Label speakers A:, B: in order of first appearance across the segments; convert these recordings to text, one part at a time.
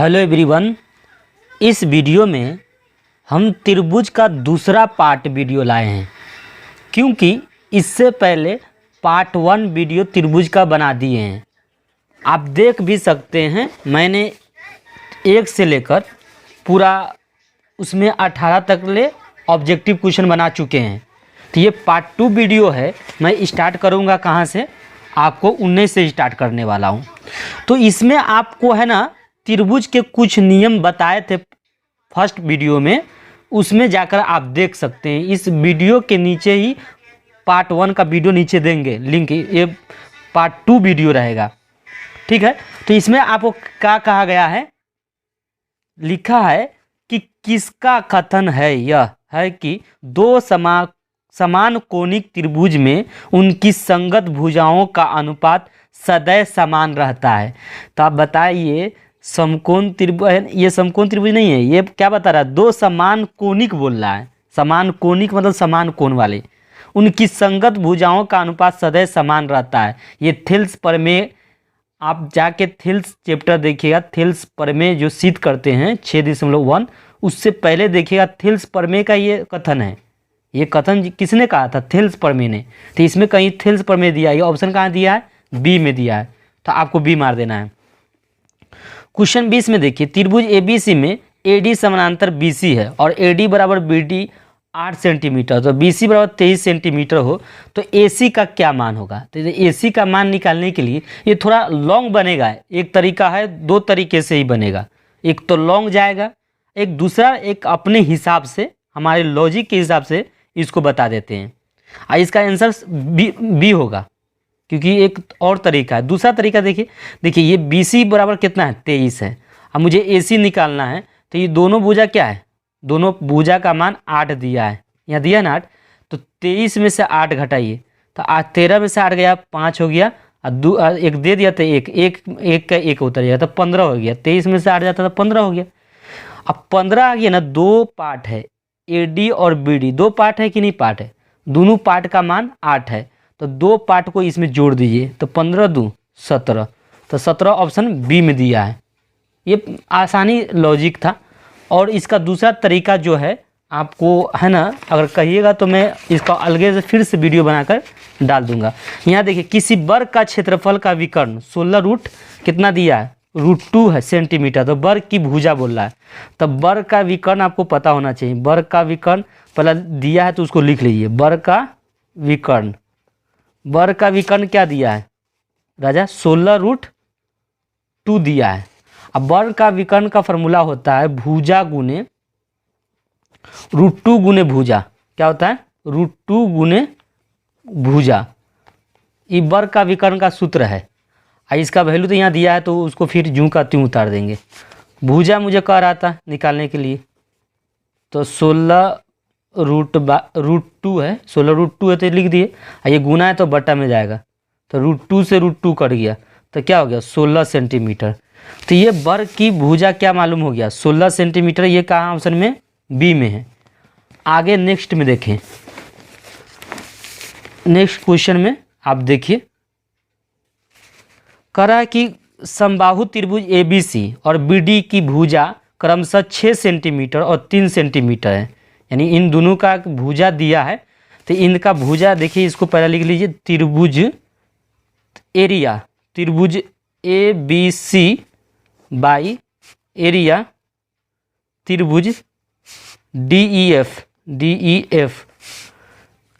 A: Hello everyone. इस video में हम त्रिभुज का दूसरा पार्ट वीडियो लाए हैं, क्योंकि इससे पहले पार्ट 1 वीडियो त्रिभुज का बना दिए हैं। आप देख भी सकते हैं, मैंने 1 से लेकर पूरा उसमें 18 तक ले ऑब्जेक्टिव क्वेश्चन बना चुके हैं। तो ये पार्ट 2 वीडियो है। मैं स्टार्ट करूँगा कहाँ से, आपको 19 से स्टार्ट करने वाला हूँ। तो इसमें आपको है ना त्रिभुज के कुछ नियम बताए थे फर्स्ट वीडियो में, उसमें जाकर आप देख सकते हैं। इस वीडियो के नीचे ही पार्ट 1 का वीडियो नीचे देंगे लिंक, ये पार्ट 2 वीडियो रहेगा, ठीक है। तो इसमें आपको क्या कहा गया है, लिखा है कि किसका कथन है, यह है कि दो समान कोणिक त्रिभुज में उनकी संगत भुजाओं का अनुपात सदैव समान रहता है। तो आप बताइए, समकोण त्रिभुज, ये समकोण त्रिभुज नहीं है, ये क्या बता रहा है, दो समान कोणिक बोल रहा है। समान कोणिक मतलब समान कोण वाले, उनकी संगत भुजाओं का अनुपात सदैव समान रहता है। ये थेल्स प्रमेय, आप जाके थेल्स चैप्टर देखिएगा, थेल्स प्रमेय जो सिद्ध करते हैं 6.1, उससे पहले देखिएगा थेल्स प्रमेय का ये कथन है। ये कथन किसने कहा था, थेल्स प्रमेय ने। तो इसमें कहीं थेल्स प्रमेय दिया है, ये ऑप्शन कहाँ दिया है, बी में दिया है, तो आपको बी मार देना है। क्वेश्चन 20 में देखिए, त्रिभुज एबीसी में एडी समानांतर बीसी है और एडी बराबर बीडी 8 सेंटीमीटर, तो बीसी बराबर 23 सेंटीमीटर हो तो एसी का क्या मान होगा। तो एसी का मान निकालने के लिए ये थोड़ा लॉन्ग बनेगा। एक तरीका है, दो तरीके से ही बनेगा। एक तो लॉन्ग जाएगा, एक दूसरा एक अपने हिसाब से, हमारे लॉजिक के हिसाब से इसको बता देते हैं। इसका आंसर बी होगा, क्योंकि एक और तरीका है। दूसरा तरीका देखिए ये BC बराबर कितना है, 23 है। अब मुझे AC निकालना है, तो ये दोनों भुजा क्या है, दोनों भुजा का मान 8 दिया है, यहाँ दिया ना 8, तो 23 में से 8 घटाइए, तो 13 में से 8 गया 5 हो गया, और एक दे दिया तो एक का एक उतर गया, तो 15 हो गया। 23 में से 8 जाता तो 15 हो गया। अब 15 आ गया ना, दो पार्ट है AD और BD, दो पार्ट है कि नहीं, पार्ट है, दोनों पार्ट का मान 8 है, तो दो पार्ट को इसमें जोड़ दीजिए, तो 15 दूँ 17, तो 17 ऑप्शन बी में दिया है। ये आसानी लॉजिक था। और इसका दूसरा तरीका जो है, आपको है ना, अगर कहिएगा तो मैं इसका अलग से फिर से वीडियो बनाकर डाल दूंगा। यहाँ देखिए, किसी वर्ग का क्षेत्रफल का विकर्ण 16 रूट कितना दिया है, √2 है सेंटीमीटर, तो वर्ग की भुजा बोल रहा है। तो वर्ग का विकर्ण आपको पता होना चाहिए। वर्ग का विकर्ण पहले दिया है तो उसको लिख लीजिए, वर्ग का विकर्ण। वर्ग का विकर्ण क्या दिया है राजा, 16√2 दिया है। अब वर्ग का विकर्ण का फॉर्मूला होता है भुजा गुने √2 गुने भुजा। क्या होता है, √2 गुने भुजा। ये वर्ग का विकर्ण का सूत्र है। इसका वैल्यू तो यहाँ दिया है, तो उसको फिर जूं का त्यों उतार देंगे। भुजा मुझे कह रहा था निकालने के लिए, तो 16√2 है, 16√2 है तो लिख दिए। ये गुना है तो बट्टा में जाएगा, तो √2 से √2 कट गया, तो क्या हो गया 16 सेंटीमीटर। तो ये वर्ग की भुजा क्या मालूम हो गया, 16 सेंटीमीटर। ये कहाँ ऑप्शन में, बी में है। आगे नेक्स्ट में देखें, नेक्स्ट क्वेश्चन में आप देखिए, कह रहा है कि समबाहु त्रिभुज ABC और BD की भुजा क्रमशः 6 सेंटीमीटर और 3 सेंटीमीटर है। यानी इन दोनों का भुजा दिया है, तो इनका भुजा देखिए, इसको पहले लिख लीजिए, त्रिभुज एरिया, त्रिभुज ABC बाई एरिया त्रिभुज DEF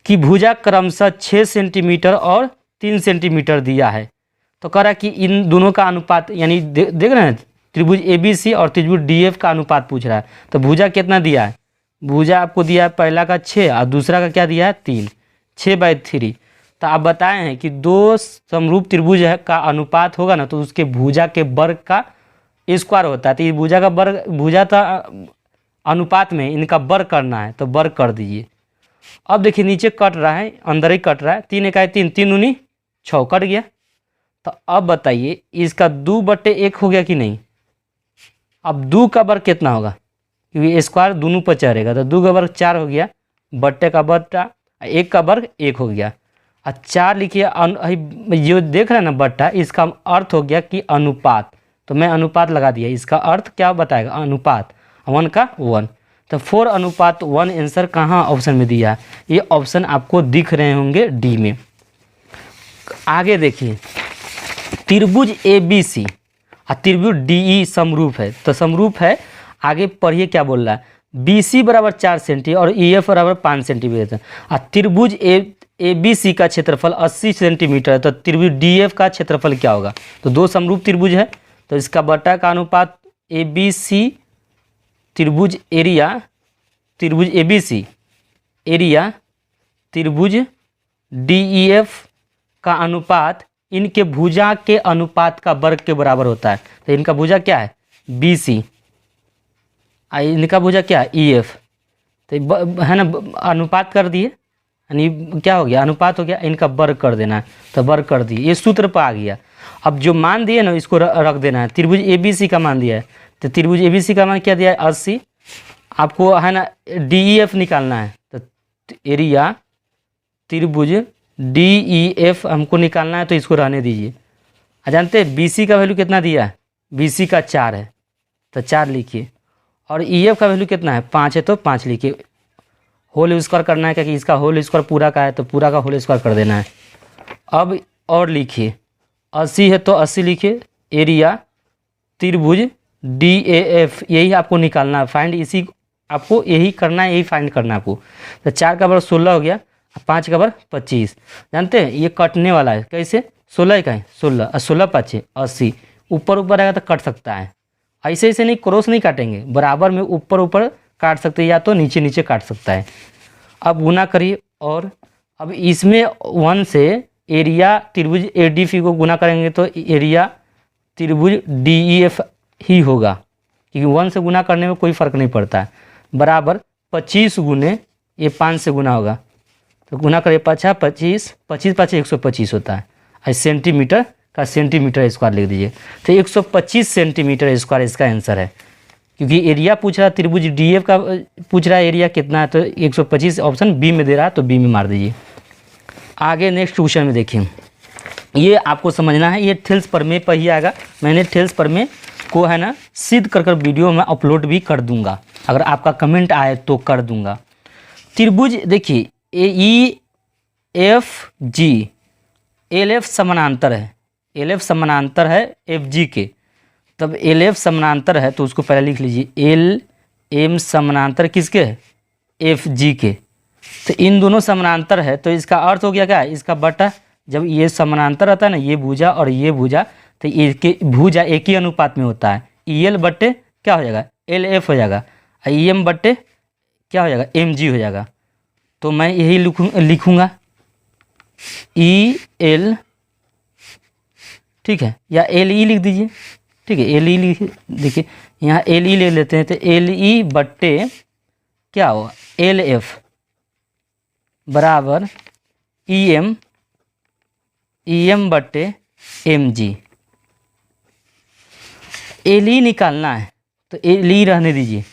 A: की भुजा क्रमशः 6 सेंटीमीटर और 3 सेंटीमीटर दिया है। तो कह रहा है कि इन दोनों का अनुपात, यानी देख रहे हैं त्रिभुज ABC और त्रिभुज DF का अनुपात पूछ रहा है। तो भुजा कितना दिया है, भुजा आपको दिया है पहला का 6 और दूसरा का क्या दिया है 3, 6/3। तो आप बताए हैं कि दो समरूप त्रिभुज का अनुपात होगा ना, तो उसके भुजा के वर्ग का स्क्वायर होता है। तो ये भुजा का वर्ग, भुजा था अनुपात में, इनका वर्ग करना है, तो वर्ग कर दीजिए। अब देखिए नीचे कट रहा है, अंदर ही कट रहा है, 3 × 3, 3 × 6 कट गया। तो अब बताइए इसका 2/1 हो गया कि नहीं। अब 2 का वर्ग कितना होगा, क्योंकि स्क्वायर दोनों पर चढ़ेगा, तो 2 का वर्ग 4 हो गया, बट्टे का बट्टा, 1 का वर्ग 1 हो गया। और 4 लिखिए, जो देख रहे हैं ना बट्टा, इसका अर्थ हो गया कि अनुपात, तो मैं अनुपात लगा दिया। इसका अर्थ क्या बताएगा? अनुपात 1 का 1। तो 4:1 आंसर कहाँ ऑप्शन में दिया है? ये ऑप्शन आपको दिख रहे होंगे डी में। आगे देखिए, त्रिभुज ABC और त्रिभुज DE समरूप है। तो समरूप है, आगे पढ़िए क्या बोल रहा है। BC बराबर 4 सेंटी और EF बराबर 5 सेंटीमीटर और त्रिभुज ABC का क्षेत्रफल 80 सेंटीमीटर है। तो त्रिभुज DF का क्षेत्रफल क्या होगा? तो दो समरूप त्रिभुज है, तो इसका बटा का अनुपात ABC त्रिभुज एरिया, त्रिभुज ABC एरिया त्रिभुज DEF का अनुपात इनके भुजा के अनुपात का वर्ग के बराबर होता है। तो इनका भुजा क्या है? BC, इनका भुजा क्या है? EF। तो है ना, अनुपात कर दिए, यानी क्या हो गया? अनुपात हो गया। इनका वर्ग कर देना है, तो वर्ग कर दिए, ये सूत्र पर आ गया। अब जो मान दिए ना इसको रख देना है। त्रिभुज ABC का मान दिया है, तो त्रिभुज ABC का मान क्या दिया है? 80। आपको है ना DEF निकालना है, तो एरिया त्रिभुज DEF हमको निकालना है, तो इसको रहने दीजिए। जानते हैं BC का वैल्यू कितना दिया है? BC का 4 है, तो 4 लिखिए। और EF का वैल्यू कितना है? 5 है, तो 5 लिखिए। होल स्क्वायर करना है, क्योंकि इसका होल स्क्वायर पूरा का है, तो पूरा का होल स्क्वायर कर देना है। अब और लिखिए, 80 है तो 80 लिखिए। एरिया त्रिभुज DAF, यही आपको निकालना है, फाइंड इसी आपको यही करना है, यही फाइंड करना है आपको। तो 4 का बराबर 16 हो गया, 5 का बराबर 25। जानते हैं ये कटने वाला है, कैसे? 16 का है 16 और 16 5 80, ऊपर ऊपर आएगा तो कट सकता है। ऐसे ऐसे नहीं, क्रॉस नहीं काटेंगे, बराबर में ऊपर ऊपर काट सकते हैं, या तो नीचे नीचे काट सकता है। अब गुना करिए, और अब इसमें 1 से एरिया त्रिभुज ADF को गुना करेंगे तो एरिया त्रिभुज DEF ही होगा, क्योंकि 1 से गुना करने में कोई फ़र्क नहीं पड़ता है। बराबर 25 गुने ये 5 से गुना होगा, तो गुना करिए 5 25 25 5 125 होता है। और सेंटीमीटर का सेंटीमीटर स्क्वायर लिख दीजिए, तो 125 सेंटीमीटर स्क्वायर इसका आंसर है। क्योंकि एरिया पूछ रहा है, त्रिभुज DF का पूछ रहा है एरिया कितना है, तो 125 ऑप्शन बी में दे रहा है, तो बी में मार दीजिए। आगे नेक्स्ट क्वेश्चन में देखिए, ये आपको समझना है, ये थेल्स प्रमेय पर ही आएगा। मैंने थेल्स प्रमेय को है ना सिद्ध कर वीडियो में अपलोड भी कर दूंगा, अगर आपका कमेंट आए तो कर दूंगा। त्रिभुज देखिए EFG, LF समानांतर है, LF समानांतर है FG के। तब LF समानांतर है तो उसको पहले लिख लीजिए, LM समानांतर किसके है? FG के। तो इन दोनों समानांतर है, तो इसका अर्थ हो गया क्या? इसका बटा, जब ये समानांतर रहता है ना, ये भुजा और ये भुजा, तो इसके भुजा एक ही अनुपात में होता है। EL बट्टे क्या हो जाएगा? LF हो जाएगा। EM बट्टे क्या हो जाएगा? MG हो जाएगा। तो मैं यही लिखूँगा EL, ठीक है, या LE लिख दीजिए, ठीक है, LE लिख, देखिए यहाँ LE ले लेते हैं, तो LE बट्टे क्या होगा? LF बराबर EM बट्टे MG। LE निकालना है तो LE रहने दीजिए,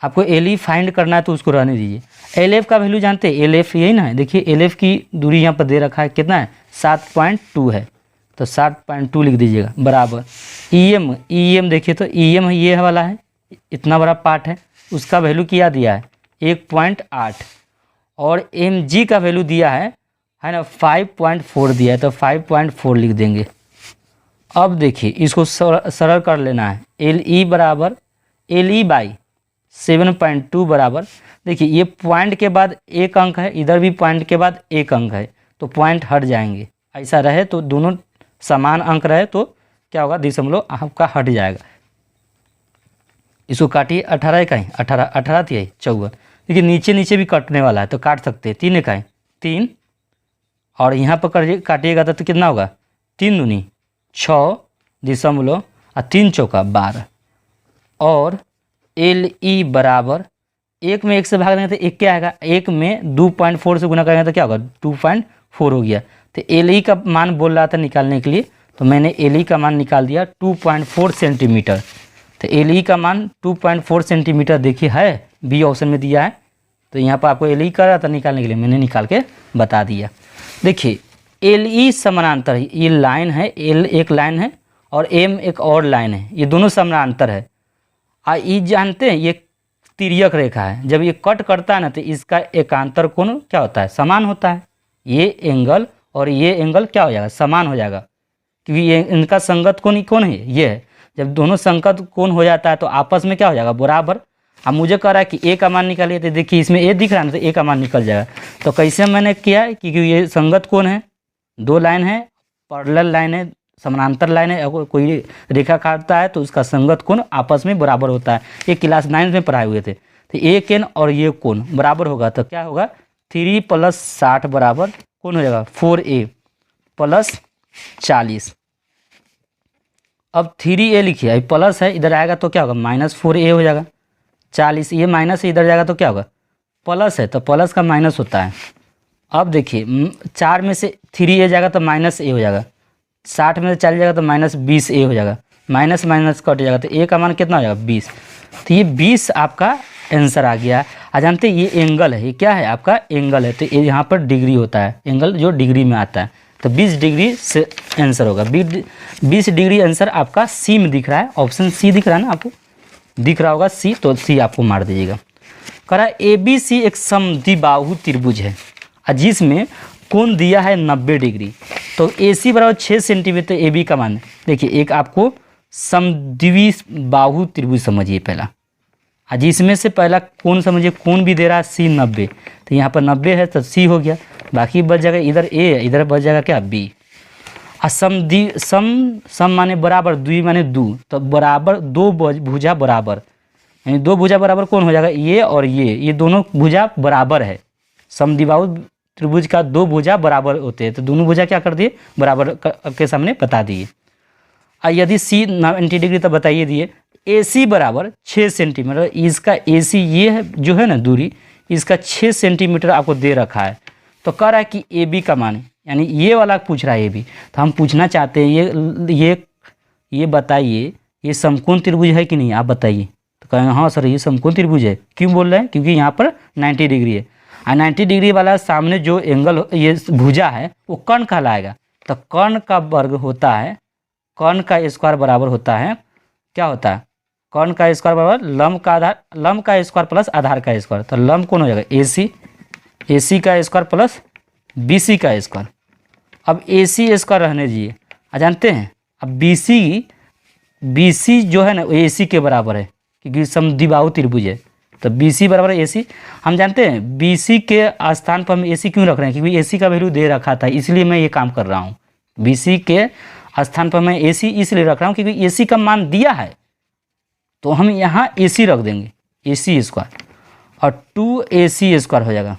A: आपको LE फाइंड करना है तो उसको रहने दीजिए। LF का वैल्यू जानते हैं? LF यही ना है, देखिए LF की दूरी यहाँ पर दे रखा है, कितना है? 7.2 है, तो 7.2 लिख दीजिएगा। बराबर EM देखिए, तो EM ये वाला है, इतना बड़ा पार्ट है, उसका वैल्यू क्या दिया है? 1.8। और MG का वैल्यू दिया है ना 5.4 दिया है, तो 5.4 लिख देंगे। अब देखिए इसको सरल कर लेना है। LE बराबर LE बाई 7.2 बराबर, देखिए ये पॉइंट के बाद एक अंक है, इधर भी पॉइंट के बाद एक अंक है, तो पॉइंट हट जाएंगे। ऐसा रहे तो दोनों समान अंक रहे तो क्या होगा? दशमलव आपका हट जाएगा। इसको काटिए, 18 इकाई 18 थी 14। देखिए नीचे नीचे भी कटने वाला है, तो काट सकते हैं। 3 इकाई 3, और यहाँ पर काटिएगा तो कितना होगा? 3 दूनी 6 दशमलव और 3 चौका 12। और LE बराबर, एक में 1 से भाग देंगे तो 1 क्या आएगा? 1 में 2.4 से गुना करेंगे तो क्या होगा? 2.4 हो गया। तो LE का मान बोल रहा था निकालने के लिए, तो मैंने LE का मान निकाल दिया 2.4 सेंटीमीटर। तो LE का मान 2.4 सेंटीमीटर देखिए है, बी ऑप्शन में दिया है। तो यहाँ पर आपको LE कर रहा था निकालने के लिए, मैंने निकाल के बता दिया। देखिए LE समानांतर है, ये लाइन है, L एक लाइन है और एम एक और लाइन है, ये दोनों समानांतर है। ई जानते हैं ये तिर्यक रेखा है, जब ये कट करता है ना तो इसका एकांतर कोण क्या होता है, समान होता है। ये एंगल और ये एंगल क्या हो जाएगा, समान हो जाएगा, क्योंकि ये इनका संगत कोण कौन है, ये है। जब दोनों संगत कोण हो जाता है तो आपस में क्या हो जाएगा, बराबर। अब मुझे कह रहा है कि ए का मान निकालिए, तो देखिए इसमें ए दिख रहा है ना, तो ए का मान निकल जाएगा। तो कैसे मैंने किया है, क्योंकि ये संगत कोण है, दो लाइन है, पैरेलल लाइन है, समानांतर लाइन है, अगर कोई रेखा काटता है तो उसका संगत कोण आपस में बराबर होता है। ये क्लास 9 में पढ़ाए हुए थे। तो ये कोण और ये कोण बराबर होगा तो क्या होगा, 3 + 60 बराबर कोण हो जाएगा 4a + 40। अब 3a लिखिए, अब प्लस है इधर आएगा तो क्या होगा, -4a हो जाएगा। 40 ये माइनस है इधर जाएगा तो क्या होगा, प्लस है तो प्लस का माइनस होता है। अब देखिए 4 में से 3a जाएगा तो -a हो जाएगा, 60 में से 40 जाएगा तो -20a हो जाएगा, माइनस माइनस कट जाएगा तो a का मान कितना हो जाएगा, 20। तो ये 20 आपका आंसर आ गया। जानते हैं ये एंगल है, ये क्या है आपका एंगल है, तो ये यहाँ पर डिग्री होता है, एंगल जो डिग्री में आता है, तो 20 डिग्री से आंसर होगा। 20 डिग्री आंसर आपका सी में दिख रहा है, ऑप्शन सी दिख रहा है ना, आपको दिख रहा होगा सी, तो सी आपको मार दीजिएगा। कह रहा है ABC एक समद्विबाहु त्रिभुज है जिसमें कोण दिया है 90 डिग्री। तो AC बराबर 6 सेंटीमीटर, AB का मान देखिए, एक आपको समद्विबाहु त्रिभुज समझिए पहला, जिसमें से पहला कोण समझिए, कोण भी दे रहा है C 90, तो यहाँ पर 90 है तो C हो गया, बाकी बच जाएगा इधर A, इधर बच जाएगा क्या B। सम माने बराबर, द्वि माने दो, तो बराबर दो भुजा बराबर, यानी दो भुजा बराबर कौन हो जाएगा, ये और ये दोनों भुजा बराबर है। समद्विबाहु त्रिभुज का दो भुजा बराबर होते हैं, तो दोनों भुजा क्या कर दिए, बराबर के सामने बता दिए। यदि C 90 डिग्री तो बताइए दिए। AC बराबर 6 सेंटीमीटर, इसका AC ये है जो है ना दूरी, इसका 6 सेंटीमीटर आपको दे रखा है। तो कह रहा है कि AB का मान, यानी ये वाला पूछ रहा है AB, तो हम पूछना चाहते हैं ये बताइए ये समकोण त्रिभुज है कि नहीं, आप बताइए। तो कहेंगे हाँ सर ये समकोण त्रिभुज है। क्यों बोल रहे हैं, क्योंकि यहाँ पर 90 डिग्री है, और 90 डिग्री वाला सामने जो एंगल ये भुजा है वो कर्ण कहलाएगा। तो कर्ण का वर्ग होता है, कर्ण का स्क्वायर बराबर होता है, क्या होता है, कर्ण का स्क्वायर बराबर लंब का आधार, लंब का स्क्वायर प्लस आधार का स्क्वायर। तो लंब कौन हो जाएगा AC का स्क्वायर प्लस BC का स्क्वायर। अब AC स्क्वायर रहने दीजिए। जानते हैं अब BC जो है ना AC के बराबर है, क्योंकि समद्विबाहु त्रिभुज है, तो BC बराबर AC। हम जानते हैं BC के स्थान पर हम AC क्यों रख रहे हैं, क्योंकि AC का वैल्यू दे रखा था, इसलिए मैं ये काम कर रहा हूँ। BC के स्थान पर मैं AC इसलिए रख रहा हूँ क्योंकि AC का मान दिया है, तो हम यहाँ AC रख देंगे, AC स्क्वायर, और 2AC स्क्वायर हो जाएगा।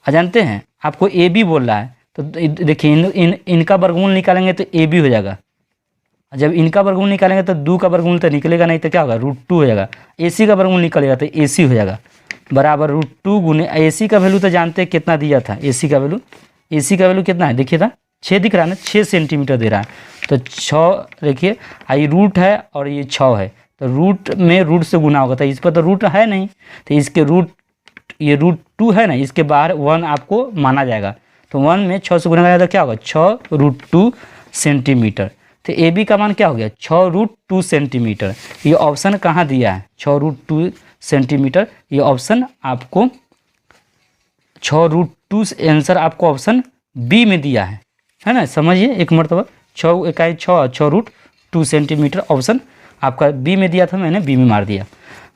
A: जानते हैं आपको AB बोल रहा है, तो देखिए इनका वर्गमूल निकालेंगे तो AB हो जाएगा। जब इनका वर्गमूल निकालेंगे तो 2 का वर्गमूल तो निकलेगा नहीं, तो क्या होगा, √2 हो जाएगा। AC का वर्गमूल निकलेगा तो AC हो जाएगा बराबर √2 गुने AC का वैल्यू तो जानते हैं कितना दिया था, AC का वैल्यू कितना है, देखिए था 6 दिख रहा है ना, 6 सेंटीमीटर दे रहा है। तो 6 देखिए, ये रूट है और ये 6 है, तो रूट में रूट से गुना होगा, तो इस पर तो रूट है नहीं, तो इसके ये √2 है ना, इसके बाहर 1 आपको माना जाएगा। तो 1 में 6 से गुना करेगा तो क्या होगा, 6 √2 सेंटीमीटर। तो AB का मान क्या हो गया, 6 √2 सेंटीमीटर। ये ऑप्शन कहाँ दिया है, 6 √2 सेंटीमीटर, ये ऑप्शन आपको 6 √2 आंसर आपको ऑप्शन B में दिया है ना। समझिए एक मरतबा, 6 इकाई 6 √2 सेंटीमीटर ऑप्शन आपका B में दिया था, मैंने B में मार दिया।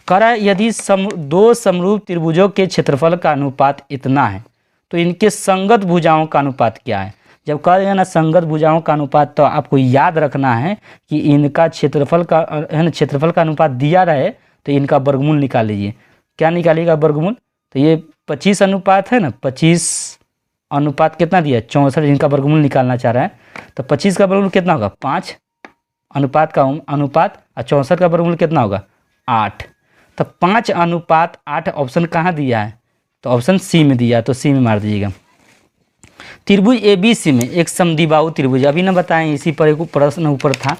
A: कह रहा है यदि दो समरूप त्रिभुजों के क्षेत्रफल का अनुपात इतना है तो इनके संगत भुजाओं का अनुपात क्या है। जब कह देगा ना संगत भुजाओं का अनुपात, तो आपको याद रखना है कि इनका क्षेत्रफल का है ना, क्षेत्रफल का अनुपात दिया रहे तो इनका वर्गमूल निकाल लीजिए। क्या निकालिएगा वर्गमूल, तो ये 25 अनुपात है ना, 25 अनुपात कितना दिया, 64, इनका वर्गमूल निकालना चाह रहा है। तो 25 का वर्गमूल कितना होगा, 5 अनुपात का अनुपात, और 64 का वर्गमूल कितना होगा, 8। तो 5:8 ऑप्शन कहाँ दिया है, तो ऑप्शन C में दिया, तो C में मार दीजिएगा। त्रिभुज ABC में एक समद्विबाहु त्रिभुज, अभी ना बताएं, इसी पर एक प्रश्न ऊपर था,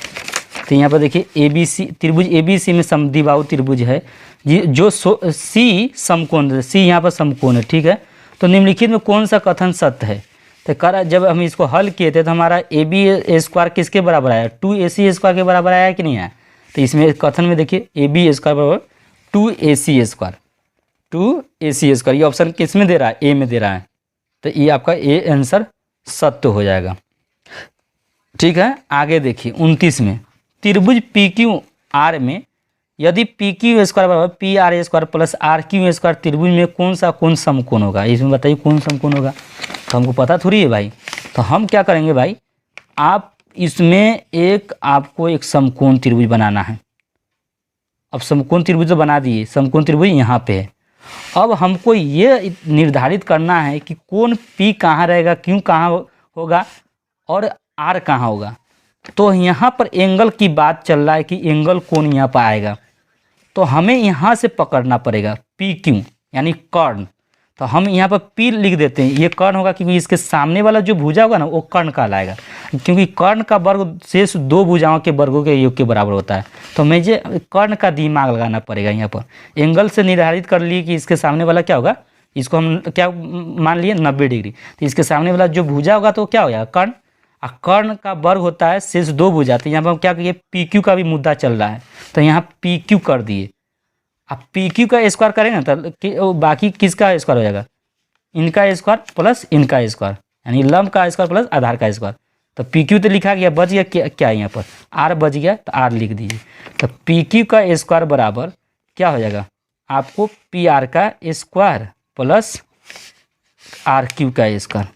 A: तो यहाँ पर देखिए ABC त्रिभुज ABC में समद्विबाहु त्रिभुज है जो C समकोण, C यहाँ पर समकोण है, ठीक है। तो निम्नलिखित में कौन सा कथन सत्य है, तो कर जब हम इसको हल किए थे तो हमारा ए बी स्क्वायर किसके बराबर आया, 2ac² के बराबर आया कि नहीं आया। तो इसमें कथन में देखिए ए बी स्क्वायर बराबर 2ac², 2ac², ये ऑप्शन किस में दे रहा है, ए में दे रहा है। तो ये आपका ए आंसर सत्य हो जाएगा। ठीक है, आगे देखिए 29 में, त्रिभुज पी क्यू आर में यदि पी क्यू स्क्वायर बराबर P R square plus R Q square त्रिभुज में कौन समकोण होगा, इसमें बताइए कौन समकोण होगा। तो हमको पता थोड़ी है भाई, तो हम क्या करेंगे भाई, आप इसमें आपको एक समकोण त्रिभुज बनाना है। अब समकोण त्रिभुज तो बना दिए, समकोण त्रिभुज यहाँ पे है। अब हमको ये निर्धारित करना है कि कौन पी कहाँ रहेगा, क्यू कहाँ होगा और आर कहाँ होगा। तो यहाँ पर एंगल की बात चल रहा है कि एंगल कौन यहाँ पर आएगा, तो हमें यहाँ से पकड़ना पड़ेगा पी क्यू यानी कर्ण। तो हम यहाँ पर पी लिख देते हैं, ये कर्ण होगा क्योंकि इसके सामने वाला जो भुजा होगा ना वो कर्ण कहलाएगा, क्योंकि कर्ण का वर्ग शेष दो भुजाओं के वर्गों के योग के बराबर होता है। तो मुझे कर्ण का दिमाग लगाना पड़ेगा। यहाँ पर एंगल से निर्धारित कर लिए कि इसके सामने वाला क्या होगा, इसको हम क्या मान लिए 90 डिग्री। तो इसके सामने वाला जो भुजा होगा तो क्या हो जाएगा कर्ण, और कर्ण का वर्ग होता है शेष दो भुजा। तो यहाँ पर हम क्या करिए, पी क्यू का भी मुद्दा चल रहा है तो यहाँ पी क्यू कर दिए। अब पी क्यू का स्क्वायर करेंगे तो बाकी किसका स्क्वायर हो जाएगा, इनका स्क्वायर प्लस इनका स्क्वायर, यानी लंब का स्क्वायर प्लस आधार का स्क्वायर। तो पी क्यू तो लिखा गया, बच गया क्या यहाँ पर आर बच गया, तो आर लिख दीजिए। तो पी क्यू का स्क्वायर बराबर क्या हो जाएगा आपको, पी आर का स्क्वायर प्लस आर क्यू का स्क्वायर,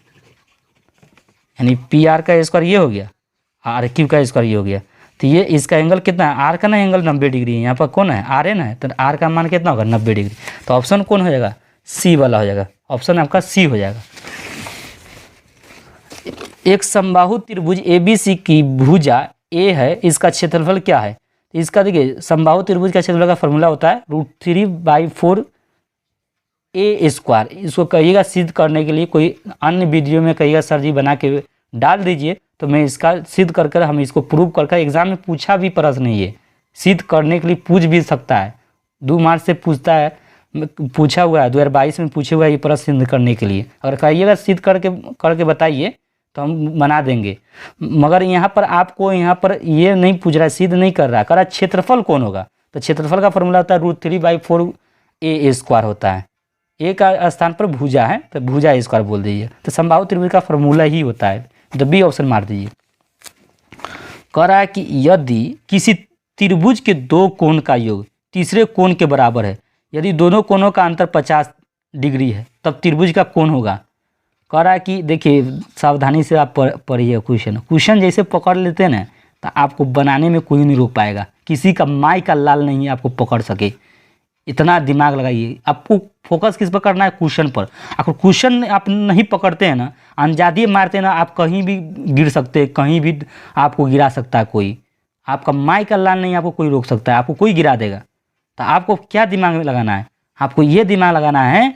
A: यानी पी आर का स्क्वायर ये हो गया, आर क्यू का स्क्वायर ये हो गया। तो ये इसका एंगल कितना है, आर का ना एंगल 90 डिग्री है, यहाँ पर कौन है आर एन है, तो आर का मान कितना होगा 90 डिग्री। तो ऑप्शन कौन हो जाएगा, सी वाला हो जाएगा, ऑप्शन आपका सी हो जाएगा। एक समबाहु त्रिभुज ABC की भुजा ए है, इसका क्षेत्रफल क्या है। तो इसका देखिए समबाहु त्रिभुज का क्षेत्रफल का फॉर्मूला होता है √3/4 a²। इसको कहिएगा सिद्ध करने के लिए कोई अन्य वीडियो में कहिएगा सर जी बना के डाल दीजिए, तो मैं इसका सिद्ध कर कर हम इसको प्रूव कर एग्जाम में पूछा भी प्रश्न नहीं है, सिद्ध करने के लिए पूछ भी सकता है, 2 मार्च से पूछता है, पूछा हुआ है 2022 में पूछे हुआ है ये प्रश्न सिद्ध करने के लिए। अगर कहिएगा सिद्ध करके बताइए तो हम बना देंगे। मगर यहाँ पर आपको यहाँ पर ये नहीं पूछ रहा है, सिद्ध नहीं कर रहा, कर रहा क्षेत्रफल कौन होगा। तो क्षेत्रफल का फॉर्मूला होता है √3/4 a² होता है, ए का स्थान पर भुजा है तो भुजा स्क्वायर बोल दीजिए। तो समबाहु त्रिभुज का फॉर्मूला ही होता है, तो बी ऑप्शन मार दीजिए। कह रहा है कि यदि किसी त्रिभुज के दो कोण का योग तीसरे कोण के बराबर है, यदि दोनों कोणों का अंतर 50 डिग्री है तब त्रिभुज का कोण होगा। कह रहा है कि देखिए सावधानी से आप पढ़िए क्वेश्चन जैसे पकड़ लेते हैं ना तो आपको बनाने में कोई नहीं रोक पाएगा, किसी का माई का लाल नहीं आपको पकड़ सके, इतना दिमाग लगाइए। आपको फोकस किस पर करना है, क्वेश्चन पर। अगर क्वेश्चन आप नहीं पकड़ते हैं ना, अंदाजे मारते हैं ना, आप कहीं भी गिर सकते हैं, कहीं भी आपको गिरा सकता है कोई, आपका माई का लाल नहीं आपको कोई रोक सकता है, आपको कोई गिरा देगा। तो आपको क्या दिमाग में लगाना है, आपको ये दिमाग लगाना है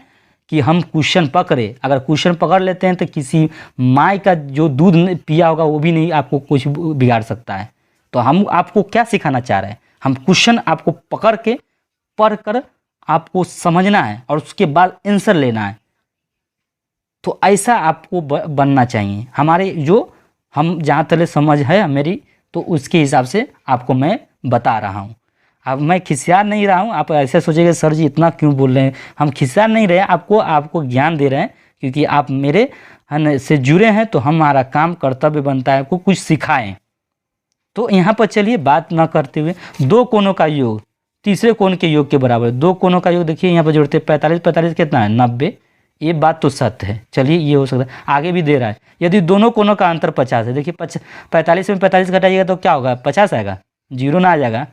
A: कि हम क्वेश्चन पकड़े। अगर क्वेश्चन पकड़ लेते हैं तो किसी माई का जो दूध पिया होगा वो भी नहीं आपको कुछ बिगाड़ सकता है। तो हम आपको क्या सिखाना चाह रहे हैं, हम क्वेश्चन आपको पकड़ के पढ़ कर आपको समझना है और उसके बाद आंसर लेना है। तो ऐसा आपको बनना चाहिए। हमारे जो हम जहाँ तक समझ है मेरी, तो उसके हिसाब से आपको मैं बता रहा हूँ। अब मैं खिसियार नहीं रहा हूँ, आप ऐसे सोचेंगे सर जी इतना क्यों बोल रहे हैं। हम खिसियार नहीं रहे, आपको ज्ञान दे रहे हैं, क्योंकि आप मेरे से जुड़े हैं तो हमारा काम कर्तव्य बनता है आपको कुछ सिखाएं। तो यहाँ पर चलिए बात ना करते हुए, दो कोणों का योग तीसरे कोण के योग के बराबर। दो कोणों का योग देखिए यहाँ पर जोड़ते हैं 45 कितना है 90, ये बात तो सत्य है। चलिए ये हो सकता है, आगे भी दे रहा है यदि दोनों कोणों का अंतर 50 है। देखिए 45 में 45 घटाइएगा तो क्या होगा 50 आएगा, 0 ना आ जाएगा।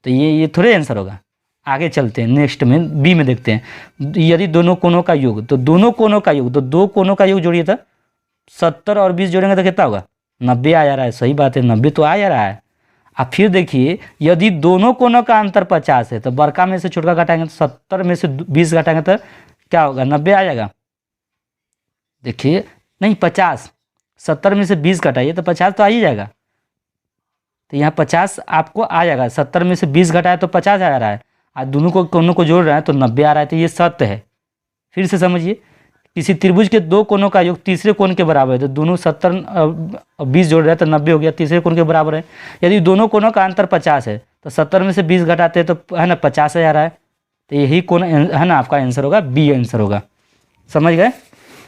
A: तो ये थोड़े आंसर होगा। आगे चलते हैं, नेक्स्ट में बी में देखते हैं। यदि दोनों कोणों का योग, तो दोनों कोणों का योग, तो दो कोणों का योग जोड़िए तो 70 और 20 जोड़ेंगे तो कितना होगा 90 आ जा रहा है। सही बात है, 90 तो आ जा रहा है। अब फिर देखिए यदि दोनों कोणों का अंतर 50 है तो बड़का में से छोटका घटाएंगे तो 70 में से 20 घटाएंगे तो क्या होगा 90 आ जाएगा। देखिए नहीं 50, 70 में से 20 घटाइए तो 50 तो आ ही जाएगा। तो यहाँ 50 आपको आ जाएगा, 70 में से 20 घटाए तो 50 आ रहा है, और दोनों कोणों को जोड़ रहे हैं तो 90 आ रहा है। तो ये सत्य है। फिर से समझिए, किसी त्रिभुज के दो कोनों का योग तीसरे कोण के बराबर है, तो दोनों 70 20 जोड़ रहे हैं तो 90 हो गया, तीसरे कोण के बराबर है। यदि दोनों कोनों का अंतर 50 है तो 70 में से 20 घटाते हैं तो है ना 50 आ रहा है, तो यही कोण है ना आपका आंसर होगा, बी आंसर होगा। समझ गए?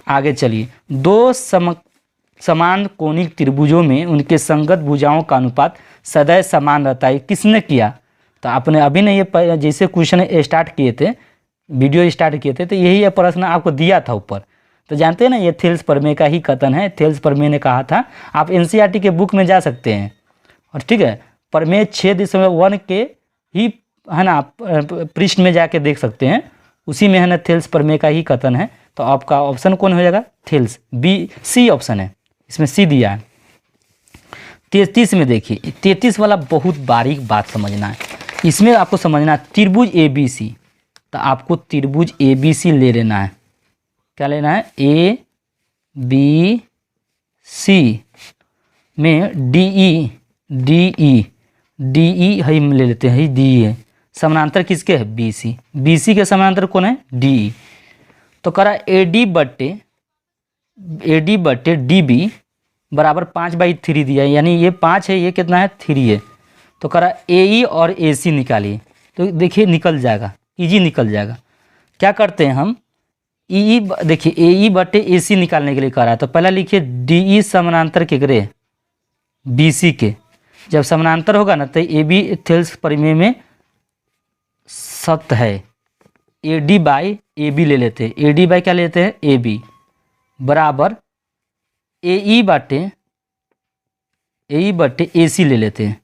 A: आगे चलिए। दो समान कोणिक त्रिभुजों में उनके संगत भुजाओं का अनुपात सदैव समान रहता है, किसने किया? तो आपने अभी ने ये जैसे क्वेश्चन स्टार्ट किए थे, वीडियो स्टार्ट किए थे, तो यही प्रश्न आपको दिया था ऊपर। तो जानते हैं ना, ये थेल्स प्रमेय का ही कथन है। थेल्स प्रमेय ने कहा था, आप एनसीईआरटी के बुक में जा सकते हैं और ठीक है, प्रमेय 6.1 के ही है ना पृष्ठ में जाके देख सकते हैं, उसी में है ना थेल्स प्रमेय का ही कथन है। तो आपका ऑप्शन कौन हो जाएगा? थेल्स, बी सी ऑप्शन है, इसमें सी दिया है। 33 में देखिए, 33 वाला बहुत बारीक बात समझना है। इसमें आपको समझना है त्रिभुज ए बी सी, तो आपको त्रिभुज ए बी सी ले लेना है। क्या लेना है? ए बी सी में डी ई हम ले लेते हैं, डी है समानांतर किसके है? B C. बी सी के समानांतर कौन है? D E. तो करा ए डी बट्टे डी बी बराबर 5/3 दिया है, यानी ये 5 है, ये कितना है? 3 है। तो करा ए ई और ए सी निकालिए, तो देखिए निकल जाएगा, इजी निकल जाएगा। क्या करते हैं हम, ई देखिए ए ई बटे ए सी निकालने के लिए करा है, तो पहला लिखिए डी ई समानांतर के करे बी सी के। जब समानांतर होगा ना तो ए बी थेल्स प्रमेय में सत्य है, A D by A B ले लेते हैं, ए डी बाई क्या लेते हैं? ए बी बराबर ए ई बटे ए सी ले लेते हैं।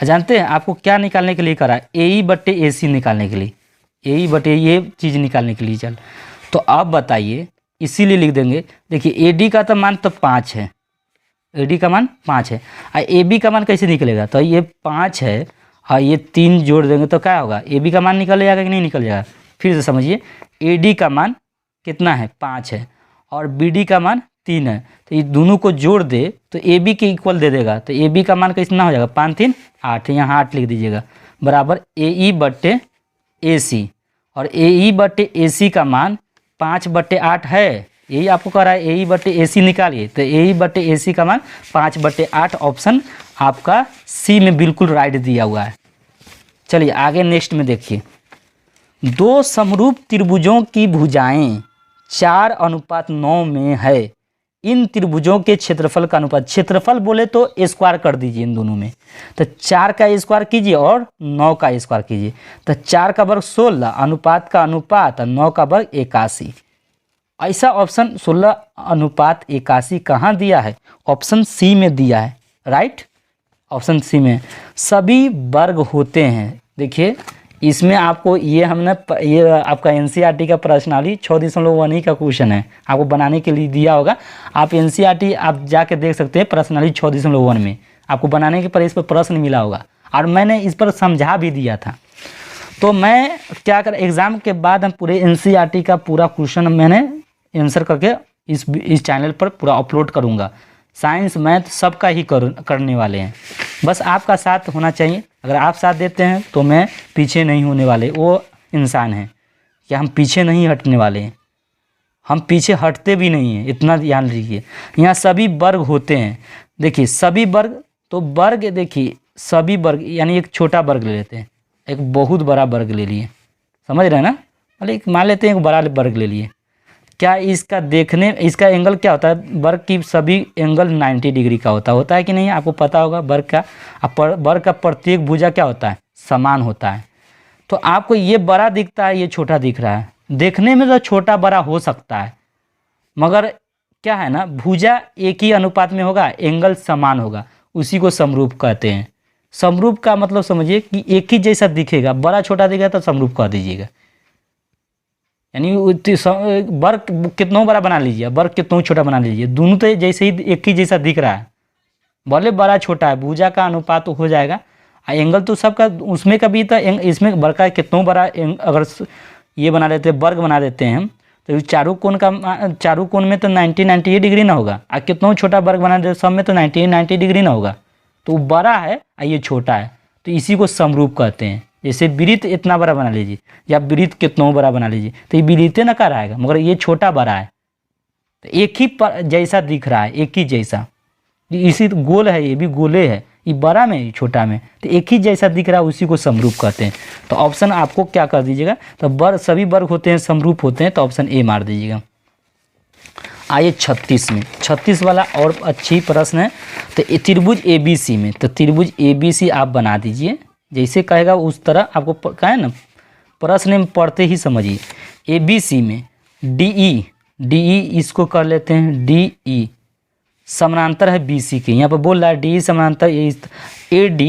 A: जानते हैं आपको क्या निकालने के लिए करा? ए ई बटे ए सी निकालने के लिए, ए ई बटे ये चीज़ निकालने के लिए। चल तो अब बताइए, इसीलिए लिख देंगे। देखिए ए डी का तो मान तो 5 है, ए डी का मान 5 है, और ए बी का मान कैसे निकलेगा? तो ये 5 है और ये 3 जोड़ देंगे तो क्या होगा? ए बी का मान निकल जाएगा कि नहीं निकल जाएगा? फिर से समझिए, ए डी का मान कितना है? 5 है, और बी डी का मान 3 है, तो ये दोनों को जोड़ दे तो ए बी के इक्वल दे देगा। तो ए बी का मान कितना हो जाएगा? 5 3 8, यहाँ 8 लिख दीजिएगा, बराबर ए ई बट्टे ए सी, और ए ई बट्टे ए सी का मान 5/8 है, यही आपको कह रहा है। ए ई बट्टे ए सी निकालिए, तो ए ई बट्टे ए सी का मान 5/8, ऑप्शन आपका सी में बिल्कुल राइट दिया हुआ है। चलिए आगे नेक्स्ट में देखिए। दो समरूप त्रिभुजों की भुजाएं 4:9 में है, इन त्रिभुजों के क्षेत्रफल का अनुपात, क्षेत्रफल बोले तो स्क्वायर कर दीजिए इन दोनों में, तो 4 का स्क्वायर कीजिए और 9 का स्क्वायर कीजिए, तो 4 का वर्ग 16, अनुपात का अनुपात 9 का वर्ग 81। ऐसा ऑप्शन 16:81 कहाँ दिया है? ऑप्शन सी में दिया है, राइट, ऑप्शन सी में। सभी वर्ग होते हैं, देखिए इसमें आपको ये हमने ये आपका एनसीईआरटी का प्रश्नावली 6.1 का क्वेश्चन है, आपको बनाने के लिए दिया होगा। आप एनसीईआरटी आप जाके देख सकते हैं, प्रश्नावली 6.1 में आपको बनाने के पर इस पर प्रश्न मिला होगा, और मैंने इस पर समझा भी दिया था। तो मैं क्या कर, एग्ज़ाम के बाद हम पूरे एनसीईआरटी का पूरा क्वेश्चन मैंने आंसर करके इस चैनल पर पूरा अपलोड करूँगा। साइंस मैथ सबका ही करने वाले हैं, बस आपका साथ होना चाहिए। अगर आप साथ देते हैं तो मैं पीछे नहीं होने वाले वो इंसान हैं, कि हम पीछे नहीं हटने वाले हैं, हम पीछे हटते भी नहीं हैं, इतना ध्यान रखिए। यहाँ सभी वर्ग होते हैं, देखिए सभी वर्ग, तो वर्ग देखिए सभी वर्ग, यानी एक छोटा वर्ग ले लेते हैं, एक बहुत बड़ा वर्ग ले लिए, समझ रहे हैं ना, मतलब एक मान लेते हैं एक बड़ा वर्ग ले लिए। क्या इसका देखने, इसका एंगल क्या होता है? वर्ग की सभी एंगल 90 डिग्री का होता है कि नहीं? आपको पता होगा वर्ग का, वर्ग का प्रत्येक भुजा क्या होता है? समान होता है। तो आपको ये बड़ा दिखता है, ये छोटा दिख रहा है, देखने में तो छोटा बड़ा हो सकता है, मगर क्या है ना, भुजा एक ही अनुपात में होगा, एंगल समान होगा, उसी को समरूप कहते हैं। समरूप का मतलब समझिए कि एक ही जैसा दिखेगा, बड़ा छोटा दिखेगा तो समरूप कह दीजिएगा। यानी वर्ग कितना बड़ा बना लीजिए, वर्ग कितना छोटा बना लीजिए, दोनों तो जैसे ही एक ही जैसा दिख रहा है, भले बड़ा छोटा है, भुजा का अनुपात तो हो जाएगा, एंगल तो सबका उसमें का भी, तो इसमें वर्ग का कितना बड़ा अगर ये बना लेते हैं, वर्ग बना देते हैं हम, तो चारों कोण में तो 90 डिग्री ना होगा, और कितना छोटा वर्ग बना देते सब में तो 90 डिग्री ना होगा, तो बड़ा है और ये छोटा है, तो इसी को समरूप कहते हैं। जैसे वृत्त इतना बड़ा बना लीजिए या वृत्त कितना बड़ा बना लीजिए, तो ये वृत्त नकार आएगा, मगर ये छोटा बड़ा है तो एक ही जैसा दिख रहा है, एक ही जैसा। इसी तो गोल है, ये भी गोले है, ये बड़ा में ये छोटा में, तो एक ही जैसा दिख रहा है, उसी को समरूप कहते हैं। तो ऑप्शन आपको क्या कर दीजिएगा, तो वर्ग, सभी वर्ग होते हैं समरूप होते हैं, तो ऑप्शन ए मार दीजिएगा। आइए 36 में, 36 वाला और अच्छी प्रश्न है। तो त्रिभुज ABC में, तो त्रिभुज ABC आप बना दीजिए, जैसे कहेगा उस तरह आपको कहे ना, प्रश्न में पढ़ते ही समझिए। ABC में DE इसको कर लेते हैं, DE समानांतर है BC के, यहाँ पर बोल रहा है DE समानांतर AD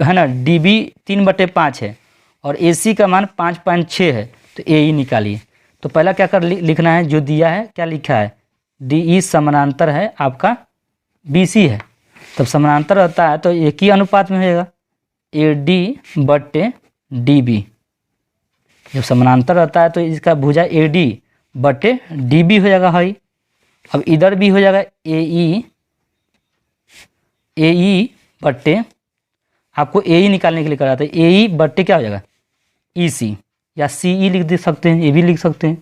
A: है ना, DB 3/5 है और AC का मान 5.6 है, तो AE निकालिए। तो पहला क्या कर लिखना है, जो दिया है क्या लिखा है, DE समानांतर है आपका BC है, तब समानांतर रहता है तो एक ही अनुपात में होगा, AD/DB। जब समानांतर रहता है तो इसका भुजा AD/DB हो जाएगा भाई। अब इधर भी हो जाएगा AE बट्टे, आपको AE निकालने के लिए करा था, AE बट्टे क्या हो जाएगा EC, या CE लिख दे सकते हैं, ये भी लिख सकते हैं।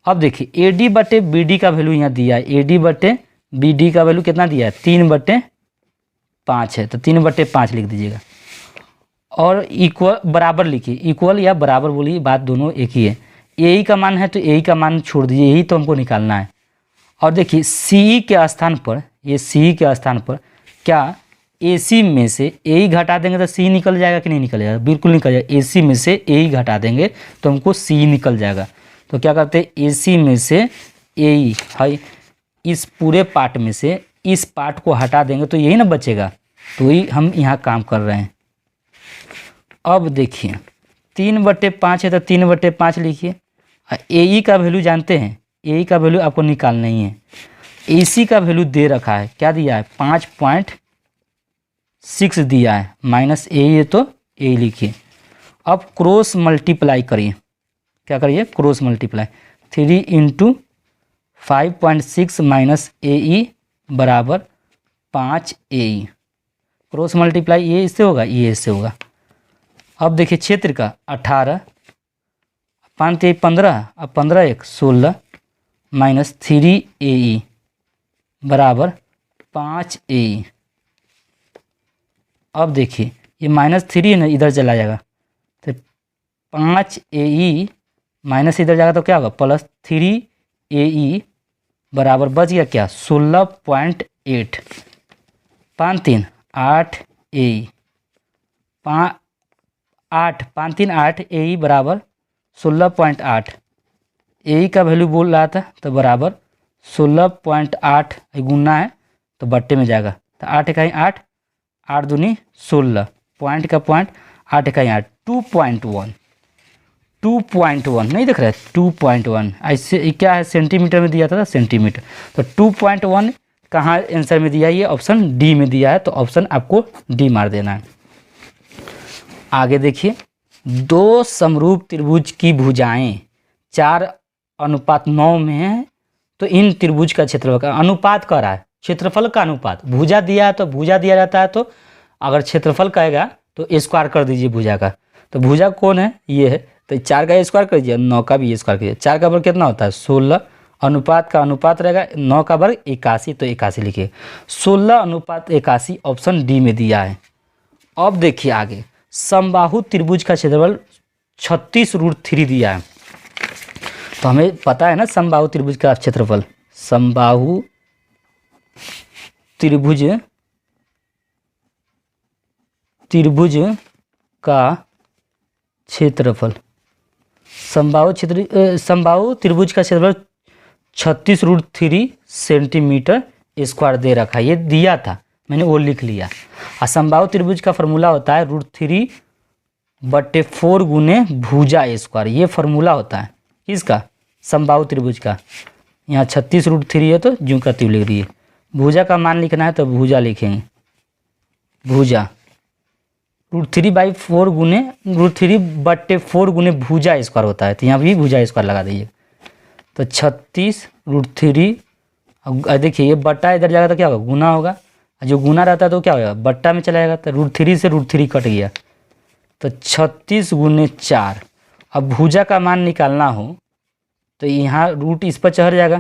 A: अब देखिए AD/BD का वैल्यू यहाँ दिया है, AD/BD का वैल्यू कितना दिया है, 3/5 है, तो 3/5 लिख दीजिएगा। और इक्वल बराबर लिखिए, इक्वल या बराबर बोलिए, बात दोनों एक ही है। AE का मान है तो AE का मान छोड़ दीजिए, यही तो हमको निकालना है। और देखिए CE के स्थान पर, ये CE के स्थान पर क्या AC में से AE घटा देंगे तो CE निकल जाएगा कि नहीं निकल जाएगा, बिल्कुल निकल जाएगा। AC में से AE घटा देंगे तो हमको CE निकल जाएगा। तो क्या करते हैं, AC में से AE है, इस पूरे पार्ट में से इस पार्ट को हटा देंगे तो यही ना बचेगा, तो वही हम यहाँ काम कर रहे हैं। अब देखिए 3/5 है तो 3/5 लिखिए। AE का वैल्यू जानते हैं, AE का वैल्यू आपको निकालना ही है। AC का वैल्यू दे रखा है, क्या दिया है 5.6 दिया है, माइनस AE है तो AE लिखिए। अब क्रॉस मल्टीप्लाई करिए, क्या करिए क्रॉस मल्टीप्लाई, 3 × 5.6 माइनस AE बराबर 5 AE। क्रॉस मल्टीप्लाई ये इससे होगा, ये इससे होगा। अब देखिए क्षेत्र का 18, 5 × 15, अब 15 × 1 16 माइनस 3 AE बराबर 5 AE। अब देखिए ये -3 ना इधर चला जाएगा, तो 5 AE माइनस इधर जाएगा तो क्या होगा +3 AE बराबर बच गया क्या 16.8। 5 × 3 8 AE, 5 × 3 8 AE बराबर 16.8। AE का वैल्यू बोल रहा था तो बराबर 16.8 गुना है तो बट्टे में जाएगा, तो 8 × 8 8 दूनी 16, पॉइंट का पॉइंट 8 × 8 2.1 नहीं दिख रहा है 2.1। ऐसे क्या है सेंटीमीटर में दिया था सेंटीमीटर, तो 2.1 कहाँ आंसर में दिया है, ये ऑप्शन डी में दिया है, तो ऑप्शन आपको डी मार देना है। आगे देखिए, दो समरूप त्रिभुज की भुजाएं 4:9 में है, तो इन त्रिभुज का क्षेत्रफल का अनुपात कर रहा है, क्षेत्रफल का अनुपात, भुजा दिया है तो भुजा दिया जाता है, तो अगर क्षेत्रफल कहेगा तो स्क्वायर कर दीजिए भुजा का। तो भुजा कौन है, ये है, तो 4 का स्क्वायर कर दीजिए, 9 का भी स्क्वायर कीजिए। 4 का वर्ग कितना होता है 16, अनुपात का अनुपात रहेगा, 9 का वर्ग 81, तो 81 लिखिए। 16:81 ऑप्शन डी में दिया है। अब देखिए आगे, समबाहु त्रिभुज का क्षेत्रफल 36√3 दिया है, तो हमें पता है ना समबाहु त्रिभुज का क्षेत्रफल, समबाहु त्रिभुज का क्षेत्रफल, समबाहु त्रिभुज का क्षेत्रफल 36√3 सेंटीमीटर स्क्वायर दे रखा है, ये दिया था मैंने वो लिख लिया। और समबाहु त्रिभुज का फॉर्मूला होता है √3/4 गुने भुजा स्क्वायर, ये फार्मूला होता है किसका, समबाहु त्रिभुज का। यहाँ 36√3 है तो ज्यों का त्यों लिख रही है, भुजा का मान लिखना है तो भुजा लिखेंगे, भुजा √3/4 गुने √3/4 गुने भुजा स्क्वायर होता है, तो यहाँ भी भुजा स्क्वायर लगा दीजिए। तो 36√3, देखिए ये बट्टा इधर जाएगा तो क्या होगा गुना होगा, जो गुना रहता है तो क्या होगा बट्टा में चला जाएगा, तो √3 से √3 कट गया, तो 36 गुने 4। अब भुजा का मान निकालना हो तो यहाँ रूट इस पर चढ़ जाएगा,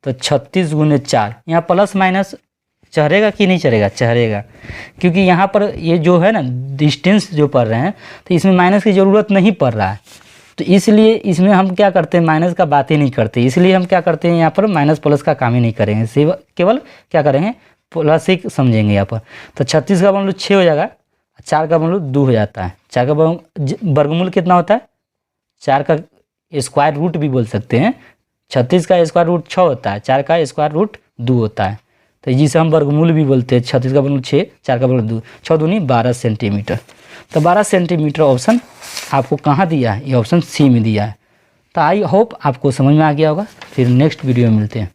A: तो 36 गुने 4। यहाँ प्लस माइनस चढ़ेगा कि नहीं चढ़ेगा? चढ़ेगा, क्योंकि यहाँ पर ये जो है ना डिस्टेंस जो पढ़ रहे हैं तो इसमें माइनस की ज़रूरत नहीं पड़ रहा है, तो इसलिए इसमें हम क्या करते हैं, माइनस का बात ही नहीं करते। इसलिए हम क्या करते हैं, यहाँ पर माइनस प्लस का काम ही नहीं करेंगे, सिर्फ केवल क्या करेंगे, प्लस ही समझेंगे यहाँ पर। तो 36 का वर्गमूल 6 हो जाएगा, 4 का वर्गमूल 2 हो जाता है। 4 का वर्गमूल कितना होता है? 4 का स्क्वायर रूट भी बोल सकते हैं। 36 का स्क्वायर रूट 6 होता है, 4 का स्क्वायर रूट 2 होता है, तो जिसे हम वर्गमूल भी बोलते हैं। 36 का वर्गमूल 6, 4 का वर्गमूल 2, 6 दूनी 12 सेंटीमीटर। तो 12 सेंटीमीटर ऑप्शन आपको कहाँ दिया है? ये ऑप्शन सी में दिया है। तो आई होप आपको समझ में आ गया होगा। फिर नेक्स्ट वीडियो में मिलते हैं।